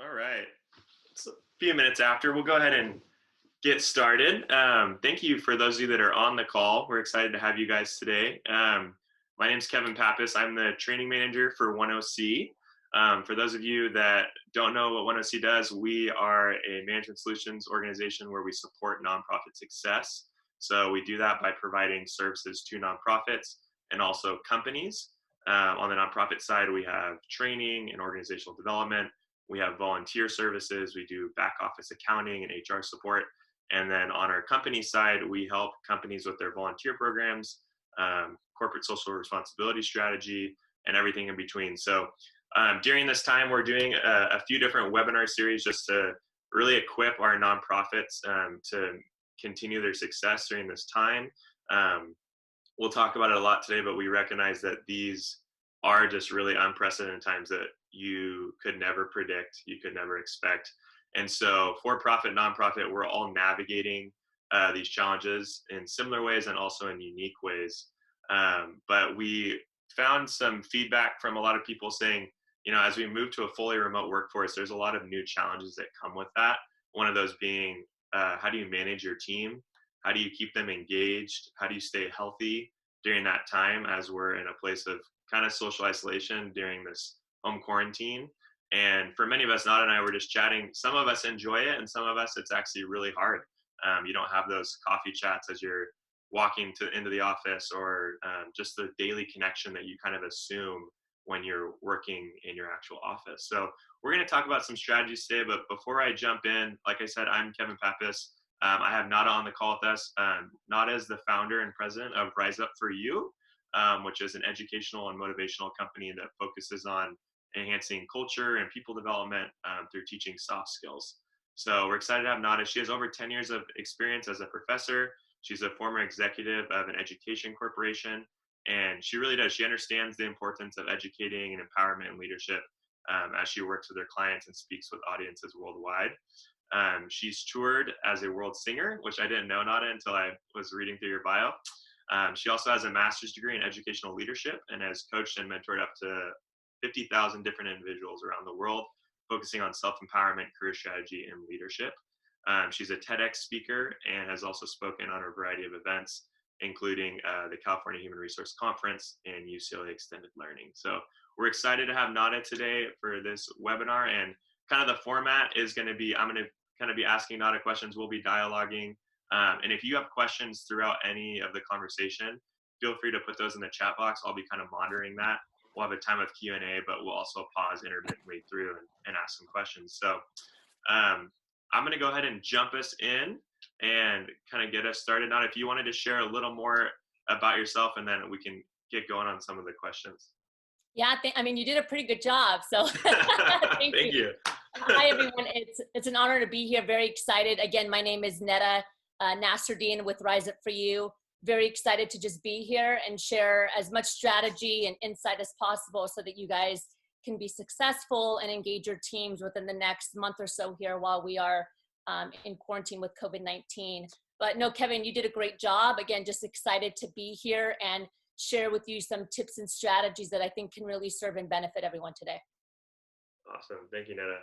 All right. It's a few minutes after. We'll go ahead and get started. Thank you for those of you that are on the call. We're excited to have you guys today. My name is Kevin Pappas. I'm the training manager for 10C. For those of you that don't know what 10C does, we are a management solutions organization where we support nonprofit success. So we do that by providing services to nonprofits and also companies. On the nonprofit side, we have training and organizational development. We have volunteer services. We do back office accounting and HR support. And then on our company side, we help companies with their volunteer programs, corporate social responsibility strategy, and everything in between. So during this time, we're doing a few different webinar series just to really equip our nonprofits to continue their success during this time. We'll talk about it a lot today, but we recognize that these are just really unprecedented times that you could never predict, you could never expect. And so for-profit, nonprofit, we're all navigating these challenges in similar ways and also in unique ways. But we found some feedback from a lot of people saying, you know, as we move to a fully remote workforce, there's a lot of new challenges that come with that. One of those being, how do you manage your team? How do you keep them engaged? How do you stay healthy during that time as we're in a place of kind of social isolation during this home quarantine? And for many of us, Nada and I were just chatting. Some of us enjoy it, and some of us, it's actually really hard. You don't have those coffee chats as you're walking into the office, or just the daily connection that you kind of assume when you're working in your actual office. So we're going to talk about some strategies today, but before I jump in, like I said, I'm Kevin Pappas. I have Nada on the call with us. Nada is the founder and president of Raisa for You, which is an educational and motivational company that focuses on enhancing culture and people development through teaching soft skills. So we're excited to have Nada. She has over 10 years of experience as a professor. She's a former executive of an education corporation, and she really does. She understands the importance of educating and empowerment and leadership as she works with her clients and speaks with audiences worldwide. She's toured as a world singer, which I didn't know, Nada, until I was reading through your bio. She also has a master's degree in educational leadership and has coached and mentored up to 50,000 different individuals around the world, focusing on self-empowerment, career strategy, and leadership. She's a TEDx speaker and has also spoken on a variety of events, including the California Human Resource Conference and UCLA Extended Learning. So we're excited to have Nada today for this webinar, and kind of the format is going to be, I'm going to kind of be asking Nada questions. We'll be dialoguing. And if you have questions throughout any of the conversation, feel free to put those in the chat box. I'll be kind of monitoring that. We'll have a time of Q&A, but we'll also pause intermittently through and ask some questions. So I'm going to go ahead and jump us in and kind of get us started. Nada, if you wanted to share a little more about yourself, and then we can get going on some of the questions. Yeah, I mean, you did a pretty good job. So thank you. Hi, everyone. It's an honor to be here. Very excited. Again, my name is Neda Nasruddin with Rise Up For You. Very excited to just be here and share as much strategy and insight as possible so that you guys can be successful and engage your teams within the next month or so here while we are in quarantine with COVID-19. But no, Kevin, you did a great job. Again, just excited to be here and share with you some tips and strategies that I think can really serve and benefit everyone today. Awesome. Thank you, Neda.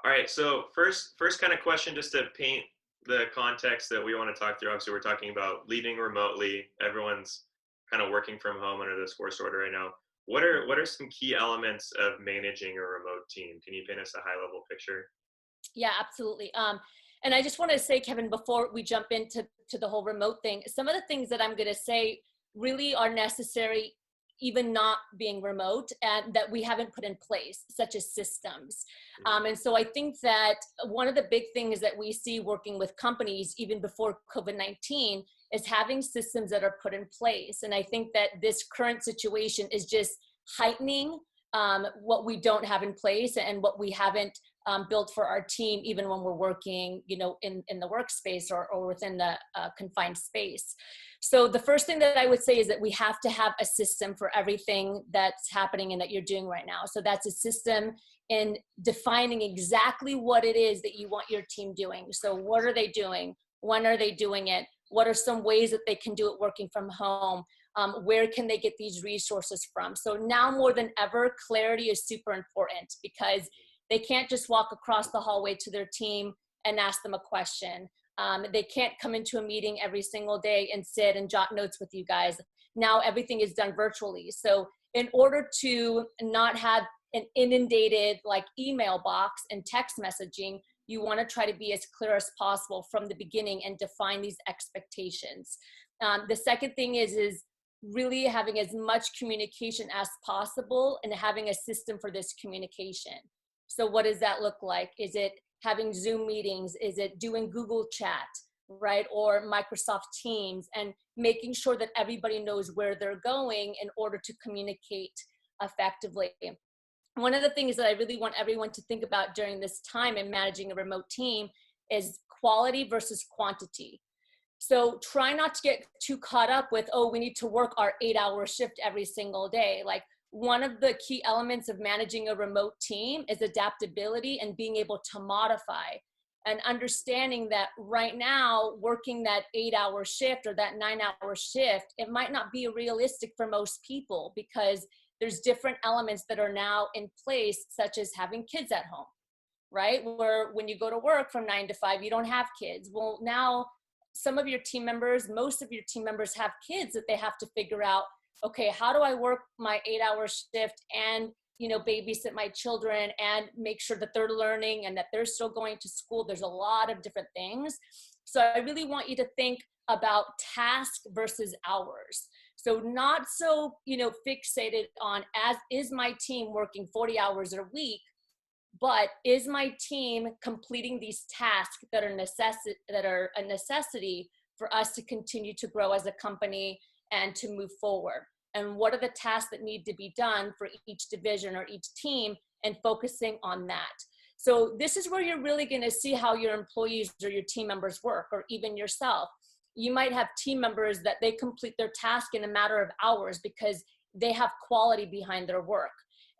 All right. So first kind of question, just to paint the context that we want to talk through. Obviously, we're talking about leading remotely. Everyone's kind of working from home under this forced order right now. What are some key elements of managing a remote team? Can you paint us a high-level picture? Yeah, absolutely. And I just want to say, Kevin, before we jump into the whole remote thing, some of the things that I'm going to say really are necessary, even not being remote, and that we haven't put in place, such as systems. And so I think that one of the big things that we see working with companies, even before COVID-19, is having systems that are put in place. And I think that this current situation is just heightening what we don't have in place and what we haven't built for our team, even when we're working, you know, in the workspace or within the confined space. So the first thing that I would say is that we have to have a system for everything that's happening and that you're doing right now. So that's a system in defining exactly what it is that you want your team doing. So what are they doing? When are they doing it? What are some ways that they can do it working from home? Where can they get these resources from? So now more than ever, clarity is super important, because They can't just walk across the hallway to their team and ask them a question. They can't come into a meeting every single day and sit and jot notes with you guys. Now everything is done virtually. So in order to not have an inundated like email box and text messaging, you want to try to be as clear as possible from the beginning and define these expectations. The second thing is really having as much communication as possible and having a system for this communication. So what does that look like? Is it having Zoom meetings? Is it doing Google Chat, right? Or Microsoft Teams, and making sure that everybody knows where they're going in order to communicate effectively. One of the things that I really want everyone to think about during this time in managing a remote team is quality versus quantity. So try not to get too caught up with, oh, we need to work our 8-hour shift every single day. Like, one of the key elements of managing a remote team is adaptability and being able to modify, and understanding that right now working that 8-hour shift or that 9-hour shift, it might not be realistic for most people because there's different elements that are now in place, such as having kids at home, right? Where when you go to work from 9 to 5, you don't have kids. Well, now some of your team members, most of your team members have kids that they have to figure out, okay, how do I work my 8-hour shift and, you know, babysit my children and make sure that they're learning and that they're still going to school. There's a lot of different things. So I really want you to think about task versus hours. So not so, you know, fixated on is my team working 40 hours a week, but is my team completing these tasks that are a necessity for us to continue to grow as a company and to move forward? And what are the tasks that need to be done for each division or each team, and focusing on that. So this is where you're really going to see how your employees or your team members work, or even yourself. You might have team members that they complete their task in a matter of hours because they have quality behind their work.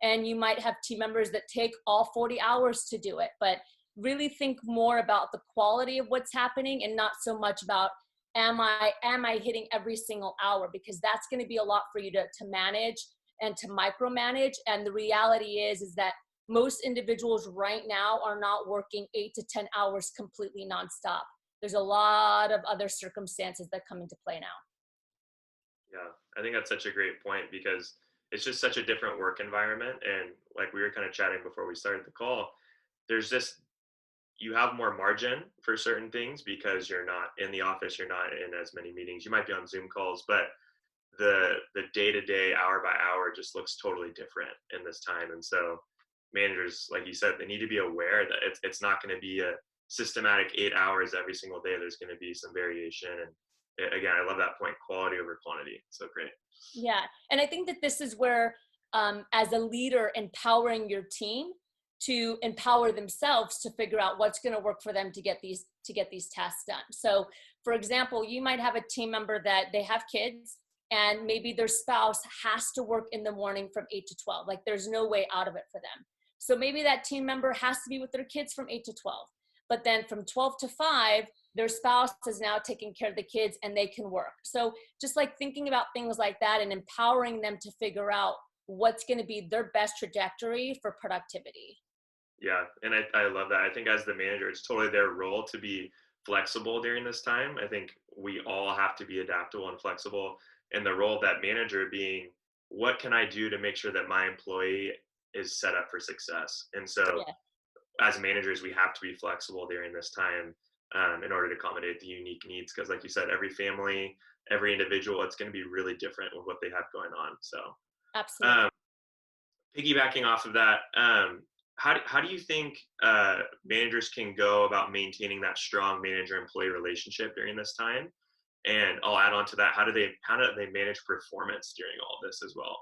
And you might have team members that take all 40 hours to do it, but really think more about the quality of what's happening and not so much about am I hitting every single hour, because that's going to be a lot for you to manage and to micromanage. And the reality is that most individuals right now are not working 8 to 10 hours completely nonstop. There's a lot of other circumstances that come into play now. Yeah, I think that's such a great point, because it's just such a different work environment. And like we were kind of chatting before we started the call, there's just, you have more margin for certain things because you're not in the office, you're not in as many meetings, you might be on Zoom calls, but the day-to-day, hour by hour just looks totally different in this time. And so managers, like you said, they need to be aware that it's not going to be a systematic 8 hours every single day. There's going to be some variation. And again, I love that point, quality over quantity. So great. Yeah. And I think that this is where, as a leader, empowering your team to empower themselves to figure out what's going to work for them to get these tasks done. So for example, you might have a team member that they have kids and maybe their spouse has to work in the morning from 8 to 12. Like, there's no way out of it for them. So maybe that team member has to be with their kids from 8 to 12. But then from 12 to 5, their spouse is now taking care of the kids and they can work. So just like thinking about things like that and empowering them to figure out what's going to be their best trajectory for productivity. Yeah, and I love that. I think as the manager, it's totally their role to be flexible during this time. I think we all have to be adaptable and flexible. And the role of that manager being, what can I do to make sure that my employee is set up for success? And so as managers, we have to be flexible during this time in order to accommodate the unique needs. Because like you said, every family, every individual, it's going to be really different with what they have going on. So absolutely. Piggybacking off of that, how do you think managers can go about maintaining that strong manager-employee relationship during this time? And I'll add on to that, how do they manage performance during all this as well?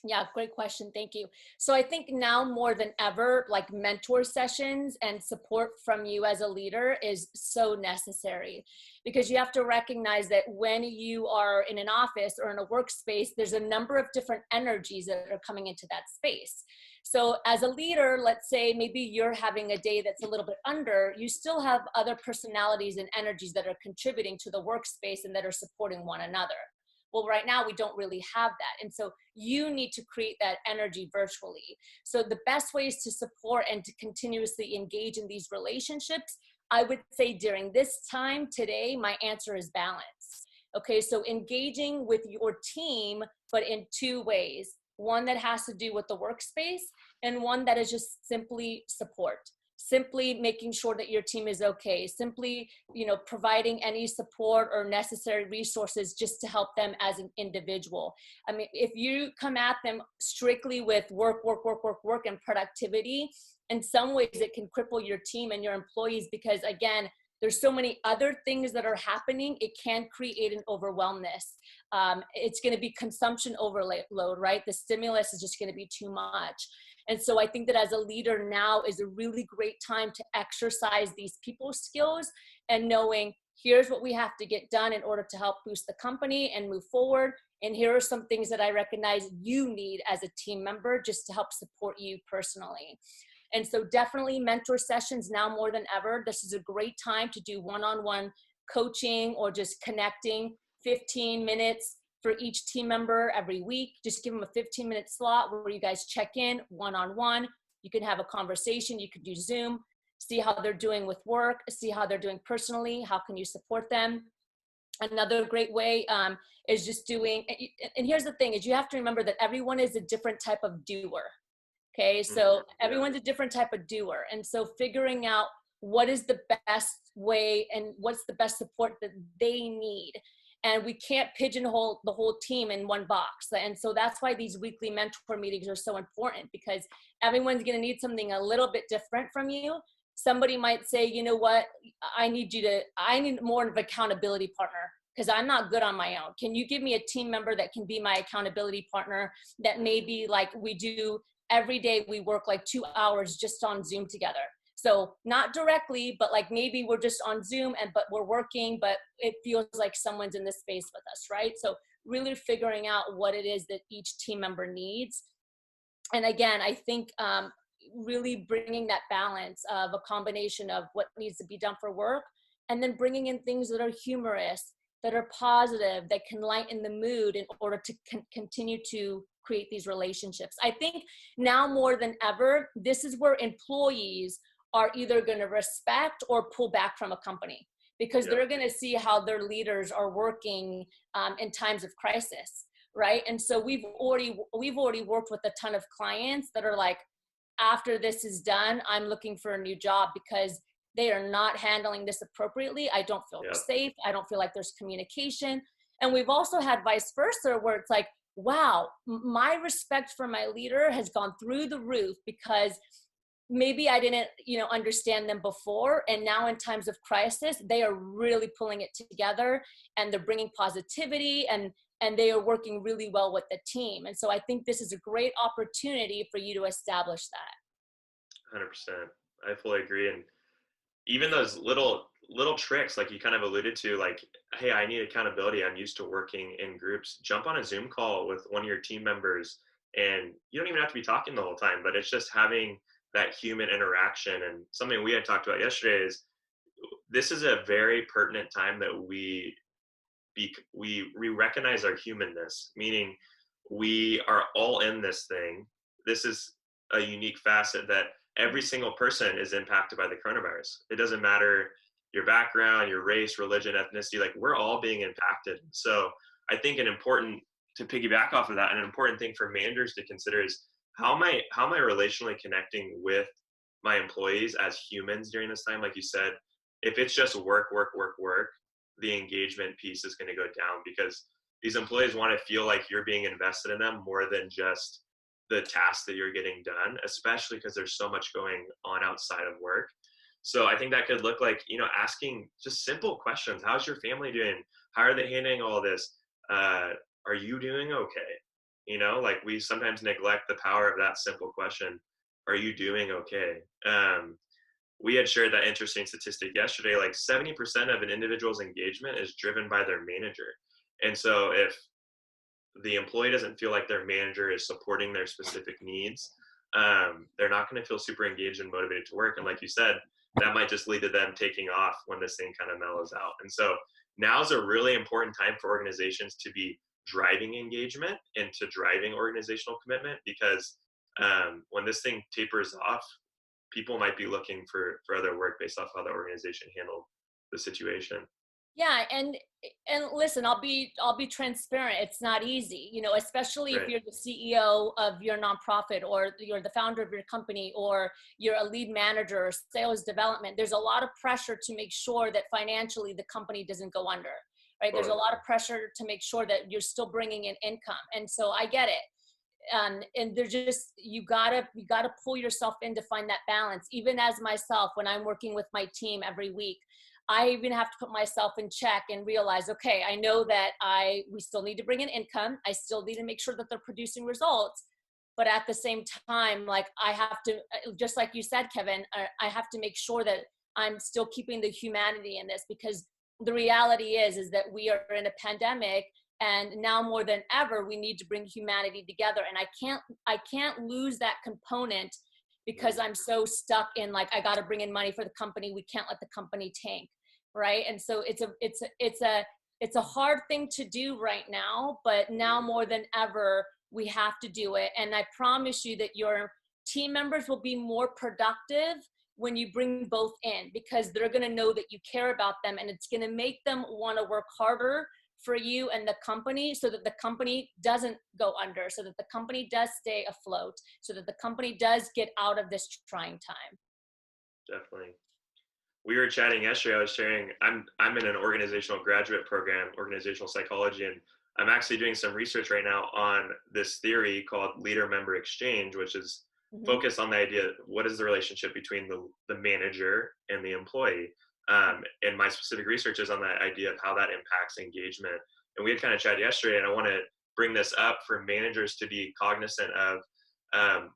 Yeah, great question. Thank you. So I think now more than ever, like, mentor sessions and support from you as a leader is so necessary, because you have to recognize that when you are in an office or in a workspace, there's a number of different energies that are coming into that space. So as a leader, let's say maybe you're having a day that's a little bit under, you still have other personalities and energies that are contributing to the workspace and that are supporting one another. Well, right now we don't really have that. And so you need to create that energy virtually. So the best ways to support and to continuously engage in these relationships, I would say during this time today, my answer is balance. Okay, so engaging with your team, but in two ways. One that has to do with the workspace, and one that is just simply support. Simply making sure that your team is okay. Simply, providing any support or necessary resources just to help them as an individual. I mean, if you come at them strictly with work, and productivity, in some ways it can cripple your team and your employees, because again, there's so many other things that are happening. It can create an overwhelmness. It's going to be consumption overload, right? The stimulus is just going to be too much. And so I think that as a leader now is a really great time to exercise these people skills and knowing here's what we have to get done in order to help boost the company and move forward. And here are some things that I recognize you need as a team member just to help support you personally. And so definitely mentor sessions now more than ever. This is a great time to do one-on-one coaching or just connecting 15 minutes for each team member every week. Just give them a 15-minute slot where you guys check in one-on-one. You can have a conversation. You could do Zoom, see how they're doing with work, see how they're doing personally. How can you support them? Another great way is just doing, and here's the thing, is you have to remember that everyone is a different type of doer. Okay, so everyone's a different type of doer. And so figuring out what is the best way and what's the best support that they need. And we can't pigeonhole the whole team in one box. And so that's why these weekly mentor meetings are so important, because everyone's going to need something a little bit different from you. Somebody might say, you know what, I need more of an accountability partner because I'm not good on my own. Can you give me a team member that can be my accountability partner, that maybe like we do every day, we work like 2 hours just on Zoom together. So not directly, but like maybe we're just on Zoom but we're working, but it feels like someone's in this space with us, right? So really figuring out what it is that each team member needs. And again, I think really bringing that balance of a combination of what needs to be done for work, and then bringing in things that are humorous, that are positive, that can lighten the mood in order to continue to create these relationships. I think now more than ever, this is where employees are either going to respect or pull back from a company, because they're going to see how their leaders are working in times of crisis, right? And so we've already worked with a ton of clients that are like, after this is done, I'm looking for a new job because they are not handling this appropriately. I don't feel safe. I don't feel like there's communication. And we've also had vice versa, where it's like, wow, my respect for my leader has gone through the roof because maybe I didn't, understand them before. And now in times of crisis, they are really pulling it together, and they're bringing positivity, and they are working really well with the team. And so I think this is a great opportunity for you to establish that. 100%. I fully agree. And even those little tricks, like you kind of alluded to, like, hey, I need accountability. I'm used to working in groups. Jump on a Zoom call with one of your team members, and you don't even have to be talking the whole time, but it's just having that human interaction. And something we had talked about yesterday is this is a very pertinent time that we recognize our humanness, meaning we are all in this thing. This is a unique facet that every single person is impacted by the coronavirus. It doesn't matter your background, your race, religion, ethnicity, like we're all being impacted. So I think to piggyback off of that, an important thing for managers to consider is how am I relationally connecting with my employees as humans during this time? Like you said, if it's just work, the engagement piece is going to go down, because these employees want to feel like you're being invested in them more than just the tasks that you're getting done, especially because there's so much going on outside of work. So I think that could look like, asking just simple questions. How's your family doing? How are they handling all this? Are you doing okay? Like we sometimes neglect the power of that simple question. Are you doing okay? We had shared that interesting statistic yesterday, like 70% of an individual's engagement is driven by their manager. And so if the employee doesn't feel like their manager is supporting their specific needs, they're not going to feel super engaged and motivated to work. And like you said, that might just lead to them taking off when this thing kind of mellows out. And so now is a really important time for organizations to be driving engagement and to driving organizational commitment, because when this thing tapers off, people might be looking for other work based off how the organization handled the situation. Yeah, and listen, I'll be transparent. It's not easy, especially if Right. you're the CEO of your nonprofit, or you're the founder of your company, or you're a lead manager or sales development. There's a lot of pressure to make sure that financially the company doesn't go under, right? There's a Totally. lot of pressure to make sure that you're still bringing in income. And so I get it. And they're just, you gotta pull yourself in to find that balance. Even as myself, when I'm working with my team every week, I even have to put myself in check and realize, okay, I know that we still need to bring in income. I still need to make sure that they're producing results. But at the same time, like, I have to, just like you said, Kevin, I have to make sure that I'm still keeping the humanity in this, because the reality is that we are in a pandemic, and now more than ever we need to bring humanity together. And I can't lose that component, because I'm so stuck in, like, I got to bring in money for the company. We can't let the company tank, right? And so it's a hard thing to do right now, but now more than ever we have to do it. And I promise you that your team members will be more productive when you bring both in, because they're going to know that you care about them, and it's going to make them want to work harder for you and the company, so that the company doesn't go under, so that the company does stay afloat, so that the company does get out of this trying time. Definitely. We were chatting yesterday. I was sharing, I'm in an organizational graduate program, organizational psychology, and I'm actually doing some research right now on this theory called leader member exchange, which is Mm-hmm. focused on the idea, what is the relationship between the manager and the employee. And my specific research is on that idea of how that impacts engagement. And we had kind of chatted yesterday, and I want to bring this up for managers to be cognizant of. um,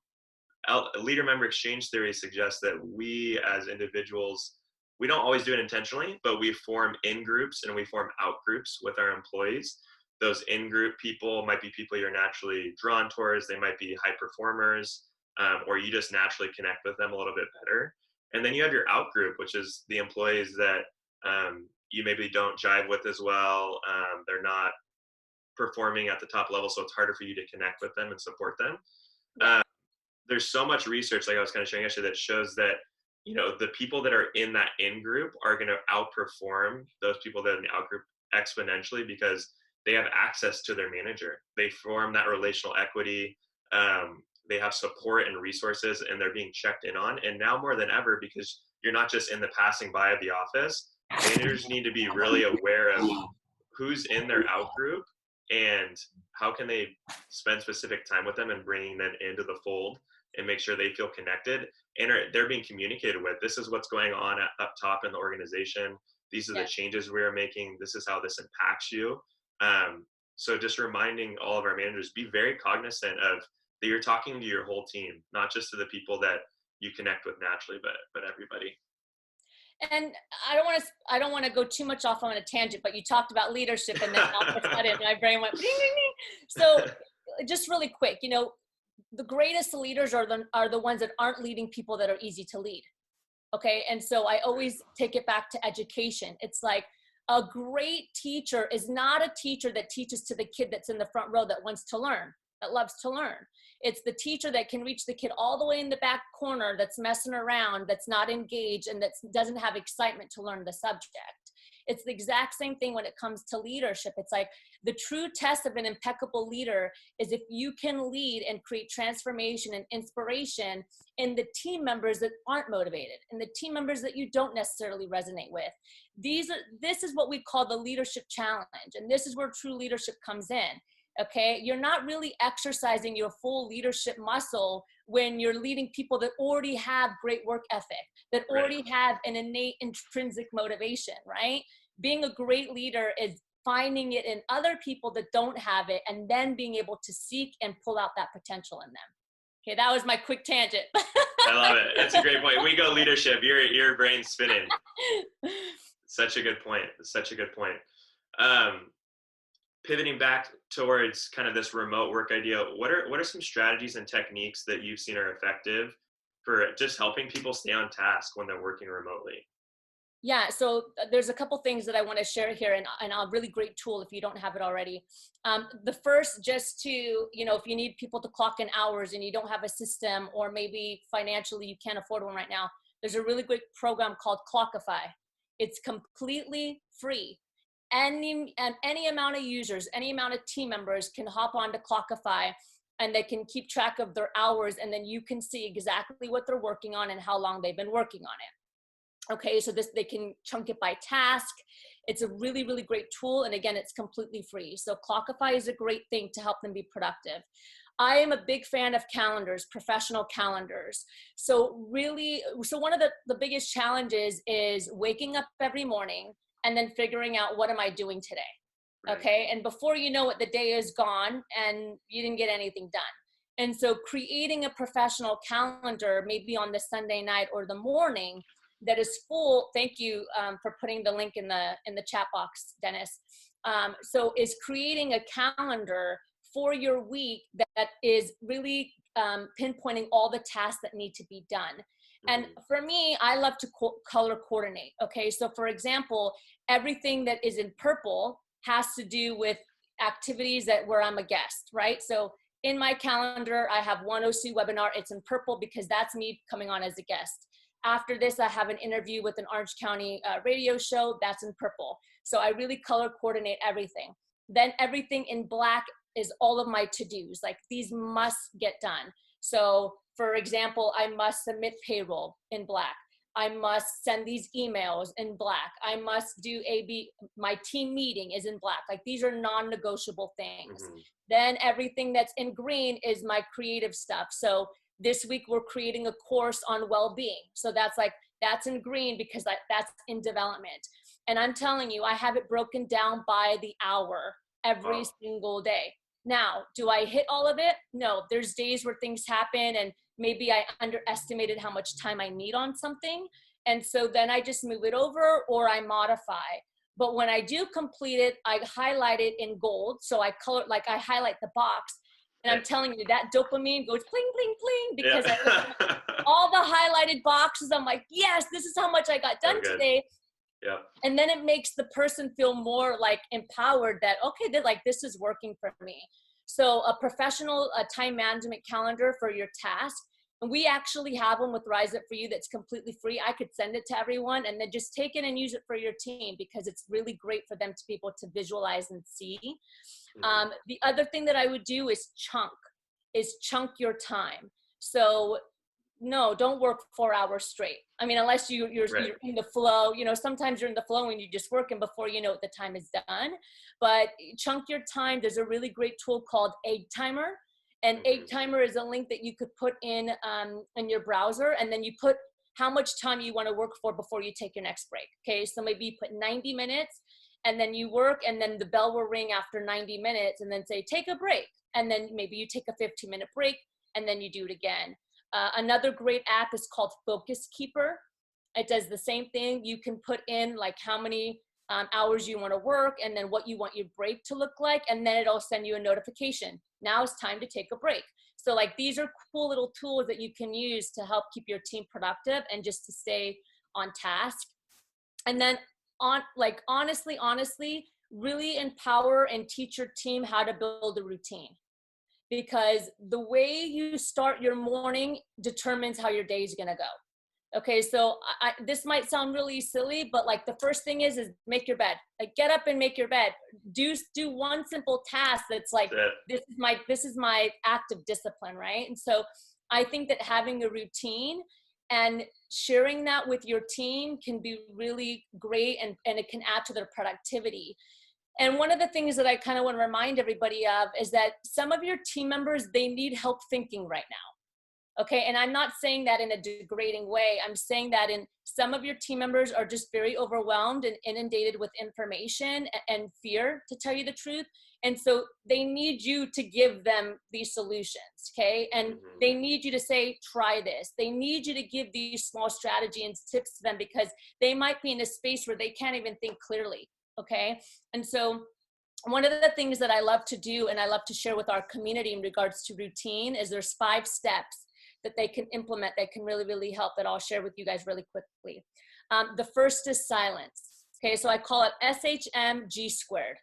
Leader member exchange theory suggests that we as individuals, we don't always do it intentionally, but we form in groups and we form out groups with our employees. Those in group people might be people you're naturally drawn towards. They might be high performers, or you just naturally connect with them a little bit better. And then you have your out group, which is the employees that you maybe don't jive with as well. They're not performing at the top level, so it's harder for you to connect with them and support them. Yeah. There's so much research, like I was kind of showing yesterday, that shows that the people that are in that in group are going to outperform those people that are in the out group exponentially, because they have access to their manager. They form that relational equity. They have support and resources, and they're being checked in on. And now more than ever, because you're not just in the passing by of the office, managers need to be really aware of who's in their out group and how can they spend specific time with them and bringing them into the fold and make sure they feel connected and they're being communicated with. This is what's going on up top in the organization. These are the Yeah. changes we are making. This is how this impacts you. So just reminding all of our managers, be very cognizant of that you're talking to your whole team, not just to the people that you connect with naturally, but everybody. And I don't want to go too much off on a tangent, but you talked about leadership, and then all of a sudden my brain went ding, ding, ding. So just really quick, the greatest leaders are the ones that aren't leading people that are easy to lead. Okay. And so I always take it back to education. It's like, a great teacher is not a teacher that teaches to the kid that's in the front row that wants to learn, that loves to learn. It's the teacher that can reach the kid all the way in the back corner that's messing around, that's not engaged, and that doesn't have excitement to learn the subject. It's the exact same thing when it comes to leadership. It's like, the true test of an impeccable leader is if you can lead and create transformation and inspiration in the team members that aren't motivated, and the team members that you don't necessarily resonate with. This is what we call the leadership challenge, and this is where true leadership comes in. Okay, you're not really exercising your full leadership muscle when you're leading people that already have great work ethic, that Right. already have an innate intrinsic motivation, right? Being a great leader is finding it in other people that don't have it, and then being able to seek and pull out that potential in them. Okay, that was my quick tangent. I love it. It's a great point. We go leadership. Your brain's spinning. Such a good point. Such a good point. Um, Pivoting back towards kind of this remote work idea, what are some strategies and techniques that you've seen are effective for just helping people stay on task when they're working remotely? Yeah, so there's a couple things that I want to share here, and a really great tool if you don't have it already. The first, just to, if you need people to clock in hours and you don't have a system, or maybe financially you can't afford one right now, there's a really great program called ClockFi. It's completely free. Any amount of users, any amount of team members can hop onto ClockFi, and they can keep track of their hours, and then you can see exactly what they're working on and how long they've been working on it. Okay, so they can chunk it by task. It's a really, really great tool. And again, it's completely free. So ClockFi is a great thing to help them be productive. I am a big fan of calendars, professional calendars. So one of the biggest challenges is waking up every morning and then figuring out, what am I doing today? Right. Okay, and before you know it, the day is gone and you didn't get anything done. And so creating a professional calendar, maybe on the Sunday night or the morning, that is full. Thank you for putting the link in the chat box, Dennis. So is creating a calendar for your week that is really pinpointing all the tasks that need to be done. And for me, I love to color coordinate. Okay, so for example, everything that is in purple has to do with activities where I'm a guest, right? So in my calendar, I have one OC webinar. It's in purple because that's me coming on as a guest. After this, I have an interview with an Orange County radio show. That's in purple. So I really color coordinate everything. Then everything in black is all of my to-dos. Like, these must get done. So for example, I must submit payroll in black. I must send these emails in black. I must do my team meeting is in black. Like, these are non-negotiable things. Then everything that's in green is my creative stuff. So this week we're creating a course on well-being. So that's in green because that's in development. And I'm telling you, I have it broken down by the hour every single day. Now, do I hit all of it? No, there's days where things happen and maybe I underestimated how much time I need on something. And so then I just move it over or I modify. But when I do complete it, I highlight it in gold. So I highlight the box. And I'm telling you, that dopamine goes pling, pling, pling, because I look at all the highlighted boxes. I'm like, yes, this is how much I got done today. Yeah. And then it makes the person feel more like empowered that, okay, this is working for me. So a professional time management calendar for your task. And we actually have one with Raisa for you that's completely free. I could send it to everyone and then just take it and use it for your team because it's really great for them to be able to visualize and see. The other thing that I would do is chunk your time. So no, don't work 4 hours straight. I mean, unless you're in the flow, sometimes you're in the flow and you just work and before you know it, the time is done. But chunk your time. There's a really great tool called Egg Timer. And Egg Timer is a link that you could put in your browser, and then you put how much time you want to work for before you take your next break. Okay, so maybe you put 90 minutes and then you work, and then the bell will ring after 90 minutes and then say, take a break. And then maybe you take a 15-minute break and then you do it again. Another great app is called Focus Keeper. It does the same thing. You can put in like how many hours you want to work and then what you want your break to look like. And then it'll send you a notification. Now it's time to take a break. So like, these are cool little tools that you can use to help keep your team productive and just to stay on task. And then honestly, really empower and teach your team how to build a routine. Because the way you start your morning determines how your day is going to go. Okay, so this might sound really silly, but like, the first thing is make your bed. Like, get up and make your bed. Do one simple task that's like, this is my act of discipline, right? And so I think that having a routine and sharing that with your team can be really great, and it can add to their productivity. And one of the things that I kind of want to remind everybody of is that some of your team members, they need help thinking right now. Okay. And I'm not saying that in a degrading way. I'm saying that some of your team members are just very overwhelmed and inundated with information and fear, to tell you the truth. And so they need you to give them these solutions. Okay. And they need you to say, try this. They need you to give these small strategies and tips to them because they might be in a space where they can't even think clearly. Okay. And so one of the things that I love to do and I love to share with our community in regards to routine is there's 5 steps that they can implement that can really, really help, that I'll share with you guys really quickly. The first is silence. Okay, so I call it SHMG squared.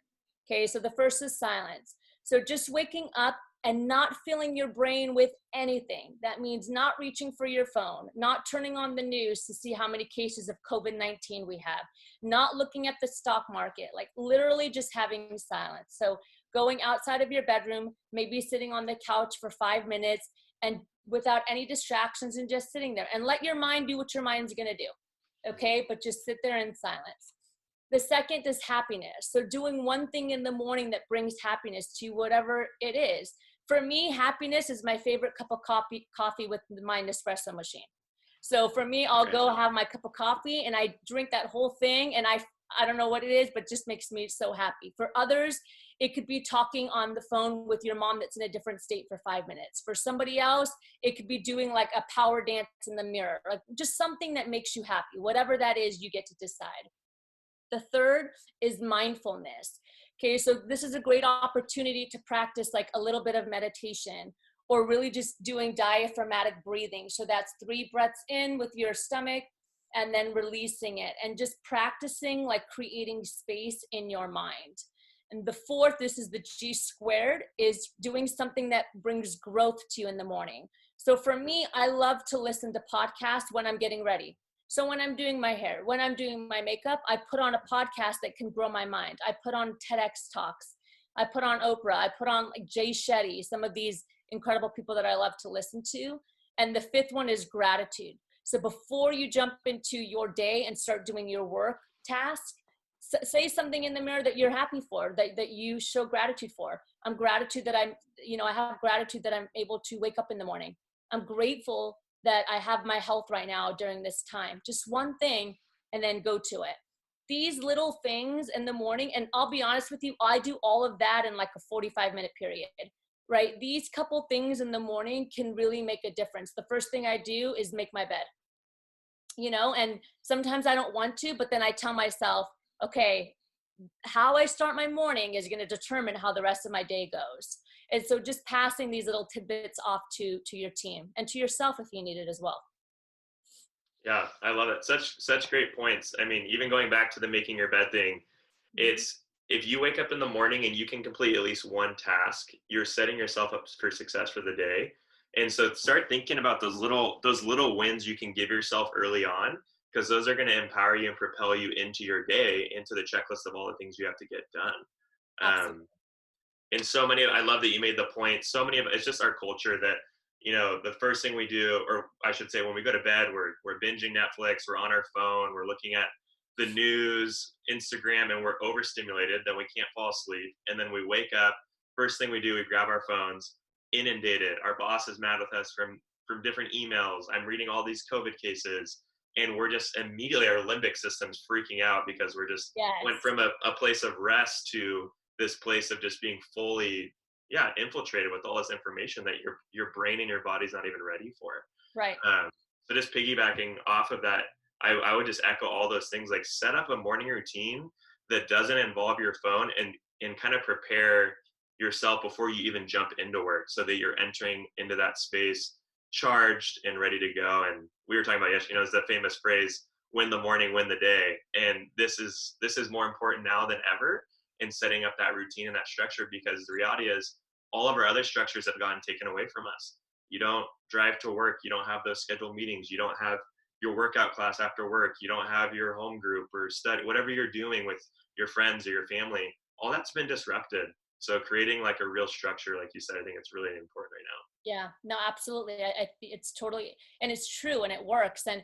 Okay, so the first is silence. So just waking up and not filling your brain with anything. That means not reaching for your phone, not turning on the news to see how many cases of COVID-19 we have, not looking at the stock market, like literally just having silence. So going outside of your bedroom, maybe sitting on the couch for 5 minutes and without any distractions and just sitting there, and let your mind do what your mind's gonna do. Okay, but just sit there in silence. The second is happiness. So doing one thing in the morning that brings happiness to you, whatever it is. For me, happiness is my favorite cup of coffee with my Nespresso machine. So for me, I'll go have my cup of coffee and I drink that whole thing, and I don't know what it is, but it just makes me so happy. For others, it could be talking on the phone with your mom that's in a different state for 5 minutes. For somebody else, it could be doing like a power dance in the mirror, like just something that makes you happy. Whatever that is, you get to decide. The third is mindfulness. Okay, so this is a great opportunity to practice like a little bit of meditation, or really just doing diaphragmatic breathing. So that's 3 breaths in with your stomach and then releasing it, and just practicing like creating space in your mind. And the fourth, this is the G squared, is doing something that brings growth to you in the morning. So for me, I love to listen to podcasts when I'm getting ready. So when I'm doing my hair, when I'm doing my makeup, I put on a podcast that can grow my mind. I put on TEDx talks. I put on Oprah. I put on like Jay Shetty, some of these incredible people that I love to listen to. And the fifth one is gratitude. So before you jump into your day and start doing your work task, say something in the mirror that you're happy for, that you show gratitude for. I have gratitude that I'm able to wake up in the morning. I'm grateful that I have my health right now during this time. Just one thing, and then go to it. These little things in the morning, and I'll be honest with you, I do all of that in like a 45-minute period, right? These couple things in the morning can really make a difference. The first thing I do is make my bed, and sometimes I don't want to, but then I tell myself, okay, how I start my morning is going to determine how the rest of my day goes. And so just passing these little tidbits off to your team and to yourself if you need it as well. Yeah, I love it. Such great points. I mean, even going back to the making your bed thing, it's if you wake up in the morning and you can complete at least one task, you're setting yourself up for success for the day. And so start thinking about those little wins you can give yourself early on, because those are going to empower you and propel you into your day, into the checklist of all the things you have to get done. Absolutely. And I love that you made the point. So many of it's just our culture that, the first thing we do, or I should say when we go to bed, we're binging Netflix, we're on our phone, we're looking at the news, Instagram, and we're overstimulated, then we can't fall asleep. And then we wake up, first thing we do, we grab our phones, inundated. Our boss is mad with us from different emails. I'm reading all these COVID cases, and we're just immediately, our limbic system's freaking out because we're just went from a place of rest to this place of just being fully infiltrated with all this information that your brain and your body's not even ready for. Right. So just piggybacking off of that, I would just echo all those things, like set up a morning routine that doesn't involve your phone, and kind of prepare yourself before you even jump into work so that you're entering into that space charged and ready to go. And we were talking about yesterday, it's the famous phrase, win the morning, win the day. And this is more important now than ever in setting up that routine and that structure, because the reality is all of our other structures have gotten taken away from us. You don't drive to work. You don't have those scheduled meetings. You don't have your workout class after work. You don't have your home group or study, whatever you're doing with your friends or your family, all that's been disrupted. So creating like a real structure, like you said, I think it's really important right now. Yeah, no, absolutely. It's totally, and it's true, and it works. And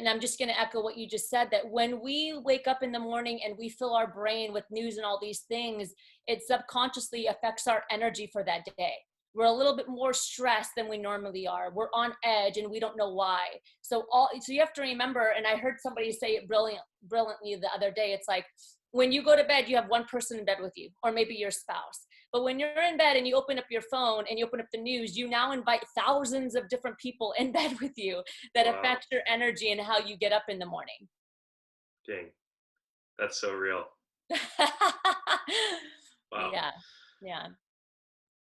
I'm just going to echo what you just said, that when we wake up in the morning and we fill our brain with news and all these things, it subconsciously affects our energy for that day. We're a little bit more stressed than we normally are. We're on edge and we don't know why. So you have to remember, and I heard somebody say it brilliantly the other day. It's like, when you go to bed, you have one person in bed with you, or maybe your spouse. But when you're in bed and you open up your phone and you open up the news, you now invite thousands of different people in bed with you that affect your energy and how you get up in the morning. Dang, that's so real. Wow. Yeah.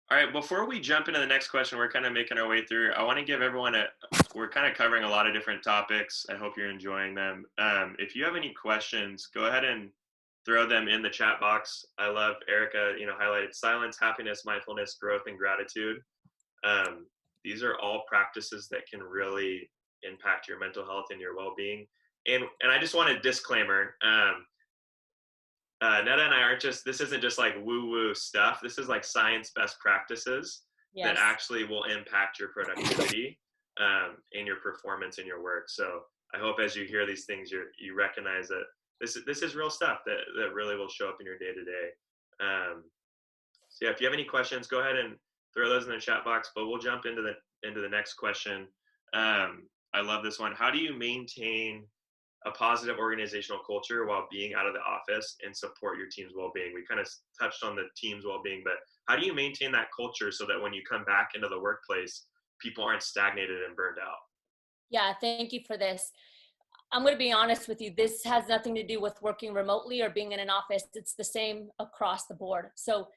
All right, before we jump into the next question, we're kind of making our way through. I want to give everyone we're kind of covering a lot of different topics. I hope you're enjoying them. If you have any questions, go ahead and throw them in the chat box. I love Erica, highlighted silence, happiness, mindfulness, growth, and gratitude. These are all practices that can really impact your mental health and your well-being. And I just want a disclaimer. Netta and I aren't this isn't just like woo-woo stuff. This is like science best practices that Yes. actually will impact your productivity and your performance in your work. So I hope as you hear these things, you recognize that this is real stuff that really will show up in your day-to-day. So yeah, if you have any questions, go ahead and throw those in the chat box, but we'll jump into the next question. I love this one. How do you maintain a positive organizational culture while being out of the office and support your team's well-being? We kind of touched on the team's well-being, but how do you maintain that culture so that when you come back into the workplace, people aren't stagnated and burned out? Yeah, thank you for this. I'm going to be honest with you. This has nothing to do with working remotely or being in an office. It's the same across the board. So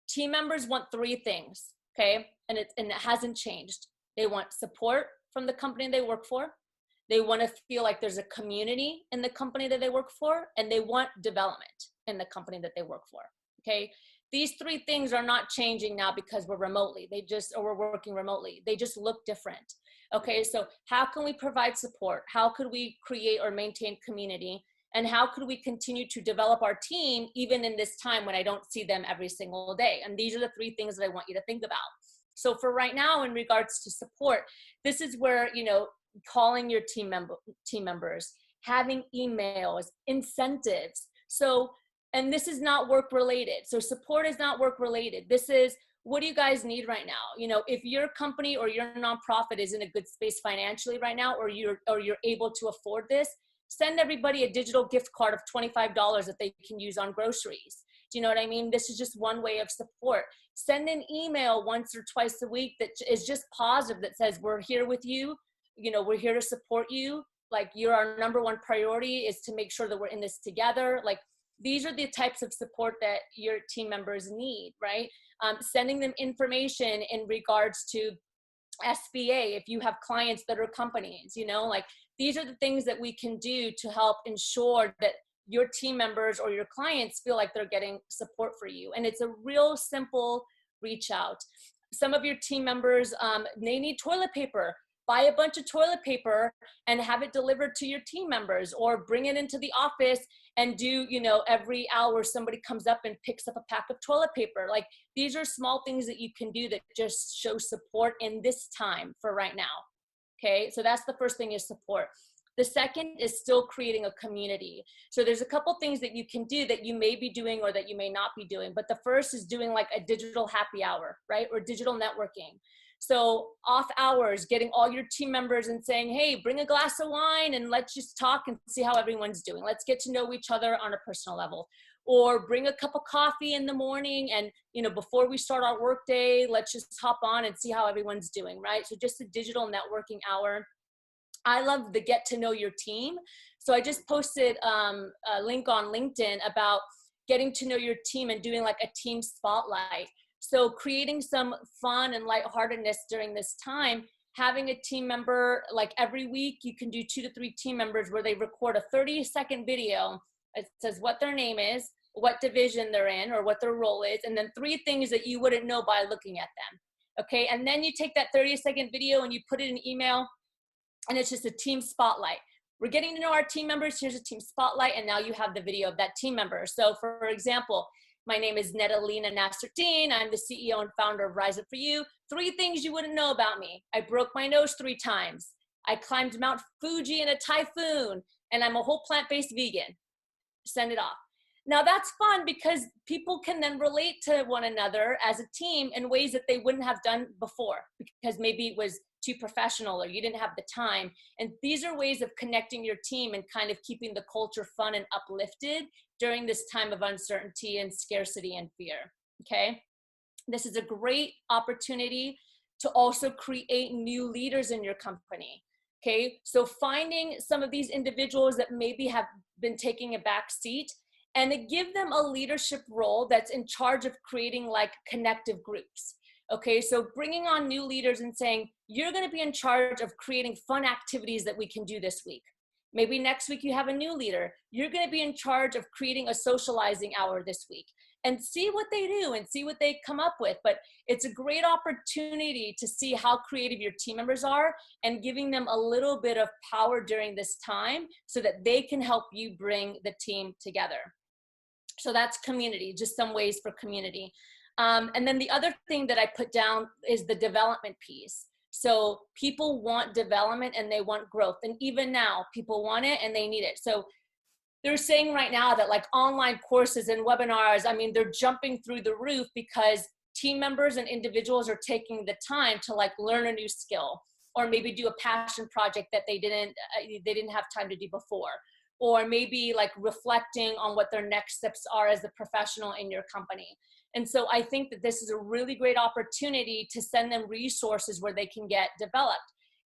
team members want three things, okay? And it hasn't changed. They want support from the company they work for. They want to feel like there's a community in the company that they work for, and they want development in the company that they work for, okay? These three things are not changing now because we're working remotely. They just look different. Okay, so how can we provide support? How could we create or maintain community? And how could we continue to develop our team even in this time when I don't see them every single day? And these are the three things that I want you to think about. So for right now, in regards to support, this is where, calling your team members, having emails, incentives. So, and this is not work related. So support is not work related. This is, what do you guys need right now? If your company or your nonprofit is in a good space financially right now, or you're able to afford this, send everybody a digital gift card of $25 that they can use on groceries. Do you know what I mean? This is just one way of support. Send an email once or twice a week that is just positive, that says, we're here with you. We're here to support you. Like, you're our number one priority is to make sure that we're in this together. Like, these are the types of support that your team members need, right? Sending them information in regards to SBA, if you have clients that are companies, like, these are the things that we can do to help ensure that your team members or your clients feel like they're getting support for you. And it's a real simple reach out. Some of your team members, they need toilet paper. Buy a bunch of toilet paper and have it delivered to your team members, or bring it into the office and do, every hour somebody comes up and picks up a pack of toilet paper. Like, these are small things that you can do that just show support in this time for right now. Okay, so that's the first thing, is support. The second is still creating a community. So there's a couple things that you can do that you may be doing or that you may not be doing. But the first is doing like a digital happy hour, right? Or digital networking. So off hours, getting all your team members and saying, hey, bring a glass of wine and let's just talk and see how everyone's doing. Let's get to know each other on a personal level. Or bring a cup of coffee in the morning and, before we start our work day, let's just hop on and see how everyone's doing, right? So just a digital networking hour. I love the get to know your team. So I just posted a link on LinkedIn about getting to know your team and doing like a team spotlight. So creating some fun and lightheartedness during this time, having a team member, like every week, you can do 2 to 3 team members where they record a 30-second video. It says what their name is, what division they're in, or what their role is, and then 3 things that you wouldn't know by looking at them. Okay, and then you take that 30-second video and you put it in email, and it's just a team spotlight. We're getting to know our team members. Here's a team spotlight, and now you have the video of that team member. So for example, my name is Lena Nasruddin. I'm the CEO and founder of Raisa for You. 3 things you wouldn't know about me. I broke my nose 3 times. I climbed Mount Fuji in a typhoon, and I'm a whole plant-based vegan. Send it off. Now that's fun because people can then relate to one another as a team in ways that they wouldn't have done before, because maybe it was too professional or you didn't have the time. And these are ways of connecting your team and kind of keeping the culture fun and uplifted during this time of uncertainty and scarcity and fear. Okay. This is a great opportunity to also create new leaders in your company. Okay. So finding some of these individuals that maybe have been taking a back seat, and to give them a leadership role that's in charge of creating like connective groups. Okay, so bringing on new leaders and saying, you're going to be in charge of creating fun activities that we can do this week. Maybe next week you have a new leader. You're going to be in charge of creating a socializing hour this week, and see what they do and see what they come up with. But it's a great opportunity to see how creative your team members are and giving them a little bit of power during this time so that they can help you bring the team together. So that's community, just some ways for community. And then the other thing that I put down is the development piece. So people want development and they want growth. And even now, people want it and they need it. So they're saying right now that like online courses and webinars, I mean, they're jumping through the roof because team members and individuals are taking the time to like learn a new skill, or maybe do a passion project that they didn't have time to do before, or maybe like reflecting on what their next steps are as a professional in your company. And so I think that this is a really great opportunity to send them resources where they can get developed.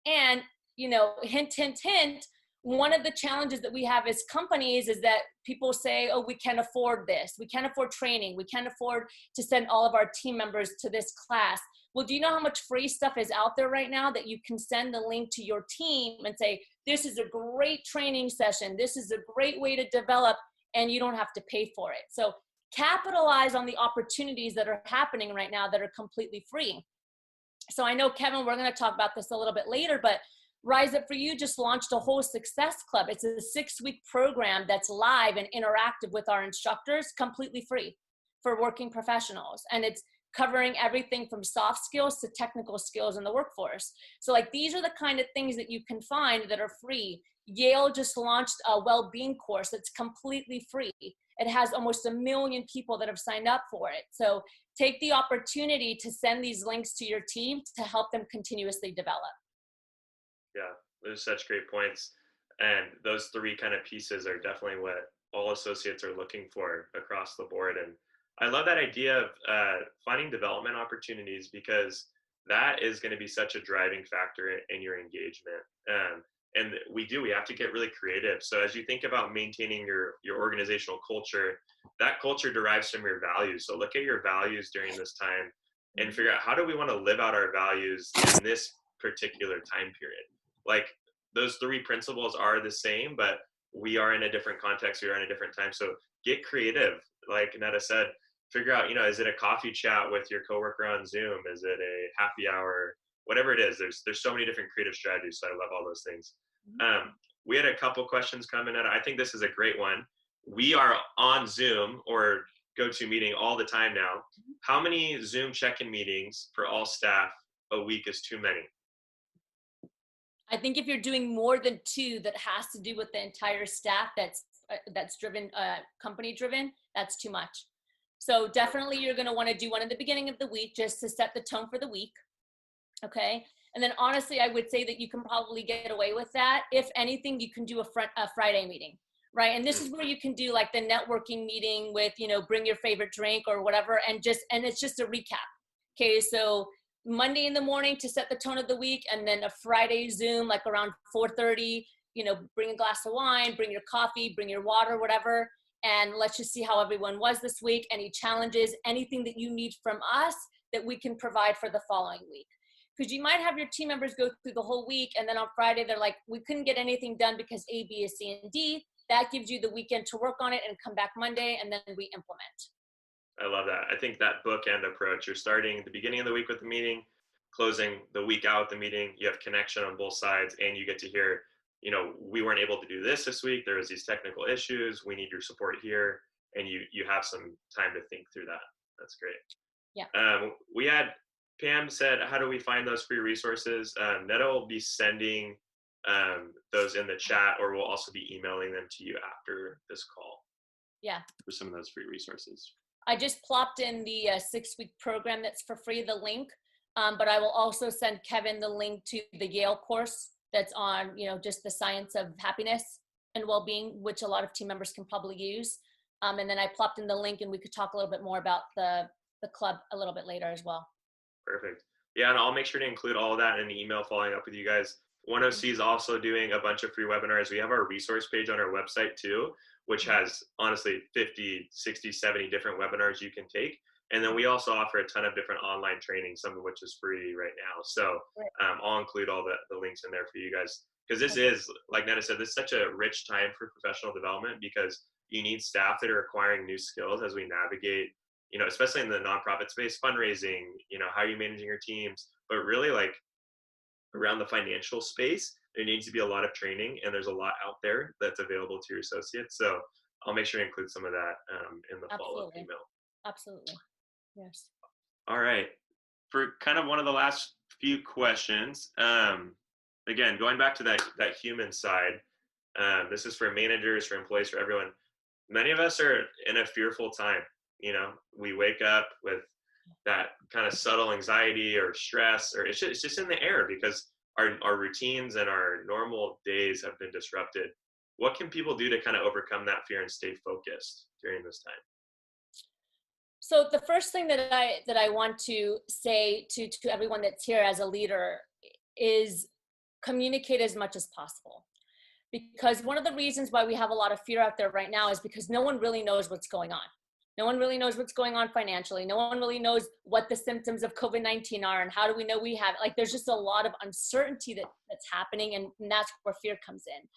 And, you know, hint, hint, hint, one of the challenges that we have as companies is that people say, oh, we can't afford this. We can't afford training. We can't afford to send all of our team members to this class. Well, do you know how much free stuff is out there right now that you can send the link to your team and say, this is a great training session. This is a great way to develop, and you don't have to pay for it. So capitalize on the opportunities that are happening right now that are completely free. So I know, Kevin, we're going to talk about this a little bit later, but Raisa for You just launched a whole success club. It's a 6-week program that's live and interactive with our instructors, completely free for working professionals. And it's covering everything from soft skills to technical skills in the workforce. So like, these are the kind of things that you can find that are free. Yale just launched a well-being course that's completely free. It has almost 1 million people that have signed up for it. So take the opportunity to send these links to your team to help them continuously develop. Yeah, those are such great points. And those 3 kind of pieces are definitely what all associates are looking for across the board. And I love that idea of finding development opportunities, because that is going to be such a driving factor in your engagement. And we have to get really creative. So as you think about maintaining your organizational culture, that culture derives from your values. So look at your values during this time and figure out, how do we want to live out our values in this particular time period? Like, those 3 principles are the same, but we are in a different context. We are in a different time. So get creative. Like Netta said, figure out, is it a coffee chat with your coworker on Zoom? Is it a happy hour? Whatever it is, there's so many different creative strategies. So I love all those things. We had a couple questions coming in. I think this is a great one. We are on Zoom or GoToMeeting all the time now. How many Zoom check-in meetings for all staff a week is too many? I think if you're doing more than 2 that has to do with the entire staff that's driven, company driven, that's too much. So definitely you're going to want to do one at the beginning of the week just to set the tone for the week. Okay. And then honestly, I would say that you can probably get away with that. If anything, you can do a Friday meeting, right? And this is where you can do like the networking meeting with, bring your favorite drink or whatever. And it's just a recap. Okay. So Monday in the morning to set the tone of the week, and then a Friday Zoom, like around 4:30, bring a glass of wine, bring your coffee, bring your water, whatever. And let's just see how everyone was this week, any challenges, anything that you need from us that we can provide for the following week. Because you might have your team members go through the whole week, and then on Friday, they're like, we couldn't get anything done because A, B, C, and D. That gives you the weekend to work on it and come back Monday, and then we implement. I love that. I think that bookend approach, you're starting the beginning of the week with the meeting, closing the week out with the meeting, you have connection on both sides, and you get to hear, we weren't able to do this week. There was these technical issues. We need your support here. And you have some time to think through that. That's great. Yeah. We had Pam said, how do we find those free resources? Netta will be sending those in the chat, or we'll also be emailing them to you after this call. Yeah. For some of those free resources. I just plopped in the 6-week program that's for free, the link, but I will also send Kevin the link to the Yale course that's on, just the science of happiness and well-being, which a lot of team members can probably use. And then I plopped in the link, and we could talk a little bit more about the club a little bit later as well. Perfect. Yeah, and I'll make sure to include all of that in the email following up with you guys. 1OC is also doing a bunch of free webinars. We have our resource page on our website too, which has honestly 50, 60, 70 different webinars you can take. And then we also offer a ton of different online training, some of which is free right now. So Right. I'll include all the links in there for you guys. Because this is, like Netta said, this is such a rich time for professional development, because you need staff that are acquiring new skills as we navigate, especially in the nonprofit space, fundraising, how are you managing your teams, but really like around the financial space, there needs to be a lot of training, and there's a lot out there that's available to your associates. So I'll make sure to include some of that in the follow-up Absolutely. email. Absolutely. Yes. All right. For kind of one of the last few questions, again, going back to that human side, this is for managers, for employees, for everyone. Many of us are in a fearful time. We wake up with that kind of subtle anxiety or stress, or it's just in the air because our routines and our normal days have been disrupted. What can people do to kind of overcome that fear and stay focused during this time? So the first thing that I want to say to everyone that's here as a leader is communicate as much as possible. Because one of the reasons why we have a lot of fear out there right now is because no one really knows what's going on. No one really knows what's going on financially. No one really knows what the symptoms of COVID-19 are, and how do we know we have, like, there's just a lot of uncertainty that's happening, and that's where fear comes in.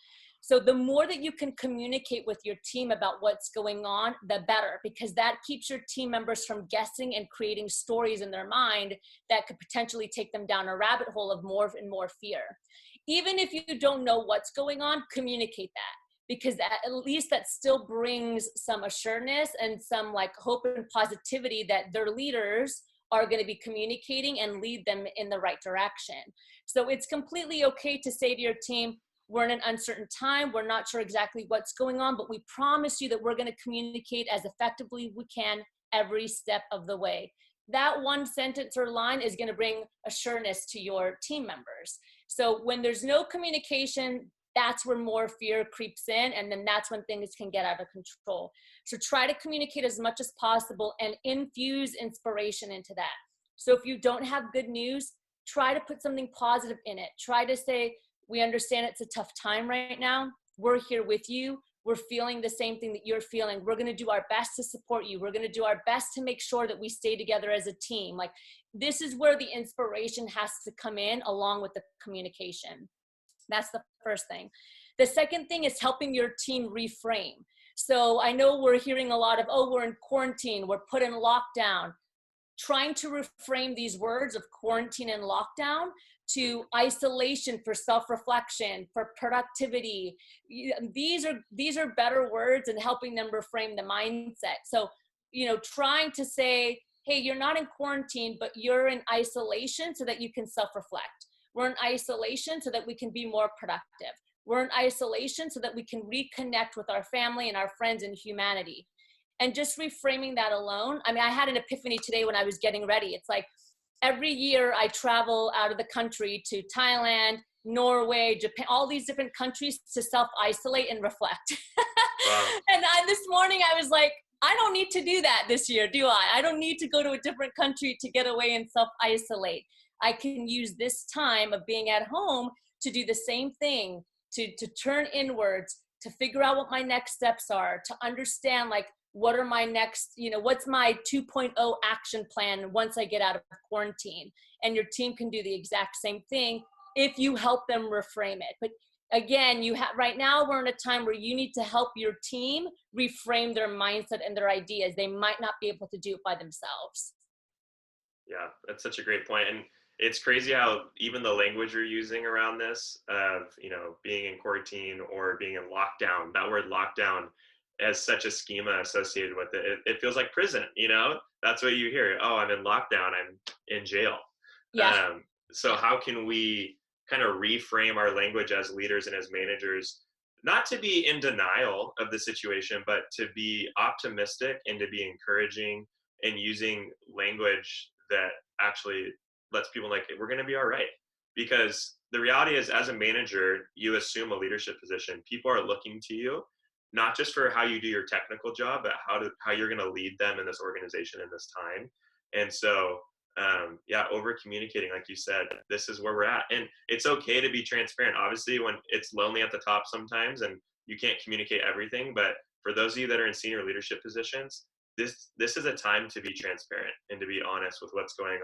So the more that you can communicate with your team about what's going on, the better, because that keeps your team members from guessing and creating stories in their mind that could potentially take them down a rabbit hole of more and more fear. Even if you don't know what's going on, communicate that, because at least that still brings some assurance and some like hope and positivity that their leaders are going to be communicating and lead them in the right direction. So it's completely okay to say to your team, we're in an uncertain time, we're not sure exactly what's going on, but we promise you that we're going to communicate as effectively as we can every step of the way. That one sentence or line is going to bring assurance to your team members. So when there's no communication, that's where more fear creeps in, and then that's when things can get out of control. So try to communicate as much as possible and infuse inspiration into that. So if you don't have good news, try to put something positive in it. Try to say, we understand it's a tough time right now. We're here with you. We're feeling the same thing that you're feeling. We're going to do our best to support you. We're going to do our best to make sure that we stay together as a team. Like, this is where the inspiration has to come in along with the communication. That's the first thing. The second thing is helping your team reframe. So I know we're hearing a lot of, oh, we're in quarantine, we're put in lockdown. Trying to reframe these words of quarantine and lockdown to isolation, for self-reflection, for productivity. These are better words, and helping them reframe the mindset. So, trying to say, hey, you're not in quarantine, but you're in isolation so that you can self-reflect. We're in isolation so that we can be more productive. We're in isolation so that we can reconnect with our family and our friends and humanity. And just reframing that alone. I mean, I had an epiphany today when I was getting ready. It's like, every year I travel out of the country to Thailand, Norway, Japan, all these different countries to self-isolate and reflect. Wow. And this morning I was like, I don't need to do that this year, do I? I don't need to go to a different country to get away and self-isolate. I can use this time of being at home to do the same thing, to turn inwards, to figure out what my next steps are, to understand, like, what are my next, what's my 2.0 action plan once I get out of quarantine? And your team can do the exact same thing if you help them reframe it. But again, right now we're in a time where you need to help your team reframe their mindset and their ideas. They might not be able to do it by themselves. Yeah, that's such a great point. And it's crazy how even the language you're using around this of, being in quarantine or being in lockdown, that word lockdown has such a schema associated with it. It feels like prison, that's what you hear. Oh, I'm in lockdown, I'm in jail. Yeah. So how can we kind of reframe our language as leaders and as managers, not to be in denial of the situation, but to be optimistic and to be encouraging and using language that actually lets people like, we're going to be all right. Because the reality is, as a manager, you assume a leadership position. People are looking to you, not just for how you do your technical job, but how you're going to lead them in this organization in this time. And so, over communicating, like you said, this is where we're at. And it's okay to be transparent. Obviously, when it's lonely at the top sometimes and you can't communicate everything, but for those of you that are in senior leadership positions, this is a time to be transparent and to be honest with what's going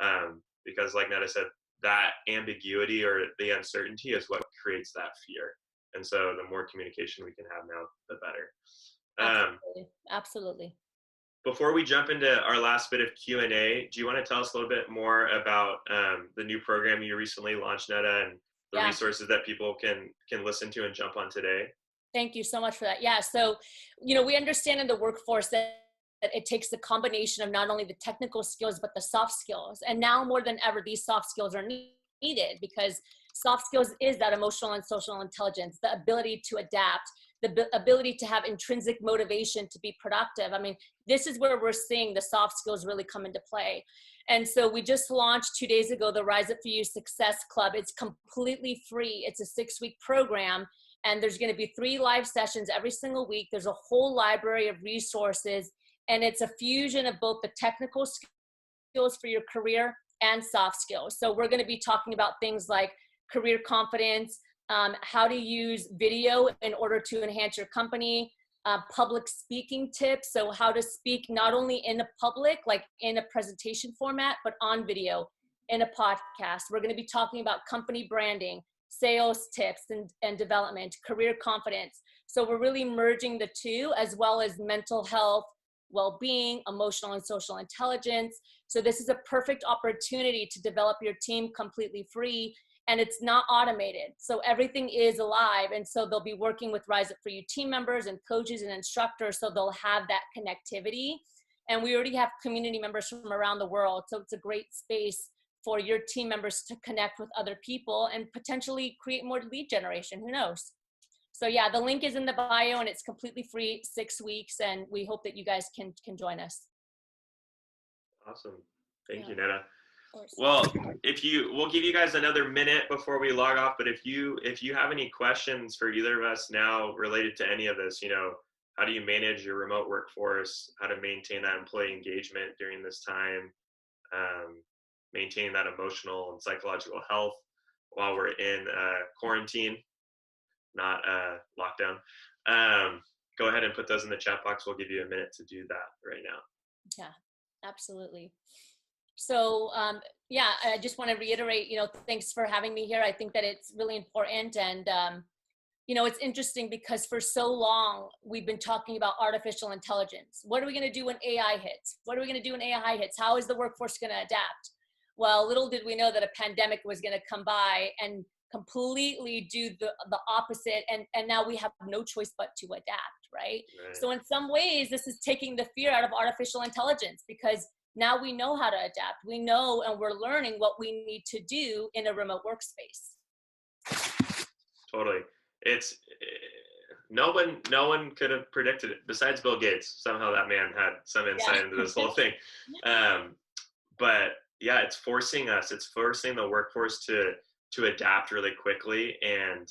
on. Because like Netta said, that ambiguity or the uncertainty is what creates that fear. And so the more communication we can have now, the better. Absolutely. Before we jump into our last bit of Q&A, do you want to tell us a little bit more about the new program you recently launched, Netta, and the resources that people can listen to and jump on today? Thank you so much for that. Yeah, so, we understand in the workforce that it takes the combination of not only the technical skills, but the soft skills. And now more than ever, these soft skills are needed, because soft skills is that emotional and social intelligence, the ability to adapt, the ability to have intrinsic motivation to be productive. I mean, this is where we're seeing the soft skills really come into play. And so we just launched 2 days ago, the Rise Up For You Success Club. It's completely free. It's a 6-week program. And there's going to be 3 live sessions every single week. There's a whole library of resources. And it's a fusion of both the technical skills for your career and soft skills. So we're going to be talking about things like career confidence, how to use video in order to enhance your company, public speaking tips. So how to speak not only in the public, like in a presentation format, but on video, in a podcast. We're going to be talking about company branding, sales tips and development, career confidence. So we're really merging the two, as well as mental health, well-being, emotional and social intelligence. So this is a perfect opportunity to develop your team completely free, and it's not automated. So everything is alive. And so they'll be working with Rise Up For You team members and coaches and instructors. So they'll have that connectivity. And we already have community members from around the world. So it's a great space for your team members to connect with other people and potentially create more lead generation. Who knows? So yeah, the link is in the bio, and it's completely free, 6 weeks. And we hope that you guys can join us. Awesome. Thank you, Netta. Well, we'll give you guys another minute before we log off, but if you have any questions for either of us now related to any of this, how do you manage your remote workforce, how to maintain that employee engagement during this time, maintaining that emotional and psychological health while we're in quarantine, not lockdown, go ahead and put those in the chat box. We'll give you a minute to do that right now. Yeah, absolutely. So yeah, I just want to reiterate, thanks for having me here. I think that it's really important. And, it's interesting because for so long, we've been talking about artificial intelligence. What are we going to do when AI hits? What are we going to do when AI hits? How is the workforce going to adapt? Well, little did we know that a pandemic was going to come by and completely do the opposite. And now we have no choice but to adapt, right? So in some ways, this is taking the fear out of artificial intelligence, because now we know how to adapt. We know, and we're learning what we need to do in a remote workspace. Totally. It's no one could have predicted it besides Bill Gates. Somehow that man had some insight into this whole thing. But yeah, it's forcing the workforce to adapt really quickly. And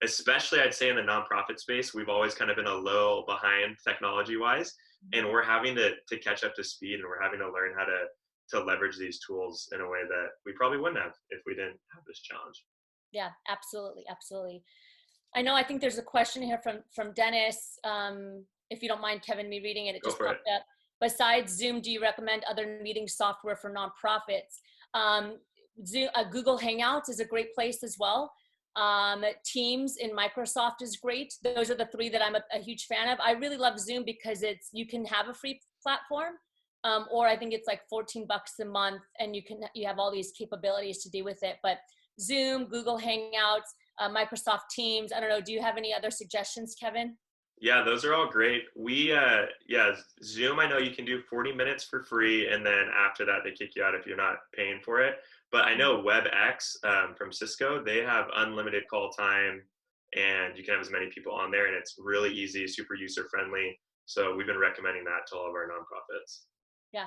especially I'd say in the nonprofit space, we've always kind of been a little behind technology wise. And we're having to catch up to speed, and we're having to learn how to leverage these tools in a way that we probably wouldn't have if we didn't have this challenge. Yeah, absolutely. Absolutely. I think there's a question here from Dennis. If you don't mind, Kevin, me reading it, it just popped up. Besides Zoom, do you recommend other meeting software for nonprofits? Google Hangouts is a great place as well. Teams in Microsoft is great. Those are the 3 that I'm a huge fan of. I really love Zoom because you can have a free platform, or I think it's like $14 a month, and you have all these capabilities to do with it. But Zoom, Google Hangouts, Microsoft Teams. I don't know. Do you have any other suggestions, Kevin? Yeah, those are all great. Zoom, I know you can do 40 minutes for free, and then after that, they kick you out if you're not paying for it. But I know WebEx from Cisco, they have unlimited call time, and you can have as many people on there, and it's really easy, super user-friendly. So we've been recommending that to all of our nonprofits. Yeah.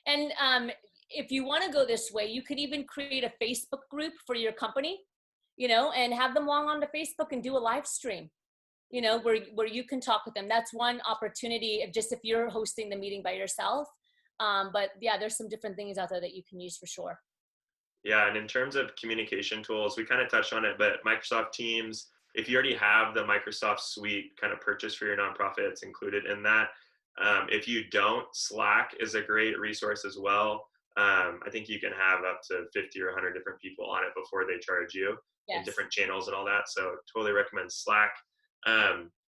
And if you want to go this way, you could even create a Facebook group for your company, and have them log on to Facebook and do a live stream, where you can talk with them. That's one opportunity of just if you're hosting the meeting by yourself. But yeah, there's some different things out there that you can use for sure. Yeah, and in terms of communication tools, we kind of touched on it, but Microsoft Teams, if you already have the Microsoft Suite kind of purchase for your nonprofit, it's included in that. If you don't, Slack is a great resource as well. I think you can have up to 50 or 100 different people on it before they charge you in Yes. different channels and all that. So totally recommend Slack.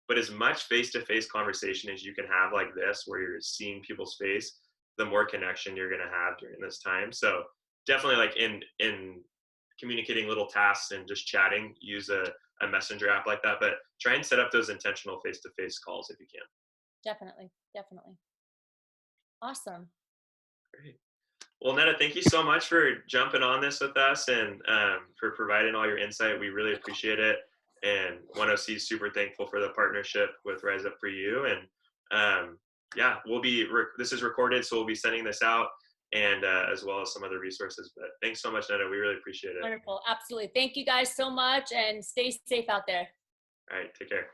But as much face-to-face conversation as you can have like this, where you're seeing people's face, the more connection you're going to have during this time. So definitely like in communicating little tasks and just chatting, use a messenger app like that, but try and set up those intentional face-to-face calls if you can. Definitely. Definitely. Awesome. Great. Well, Netta, thank you so much for jumping on this with us and for providing all your insight. We really appreciate it. And 1OC is super thankful for the partnership with Rise Up For You. And yeah, this is recorded, so we'll be sending this out and as well as some other resources. But thanks so much, Netta. We really appreciate it. Wonderful. Absolutely. Thank you guys so much, and stay safe out there. All right, take care.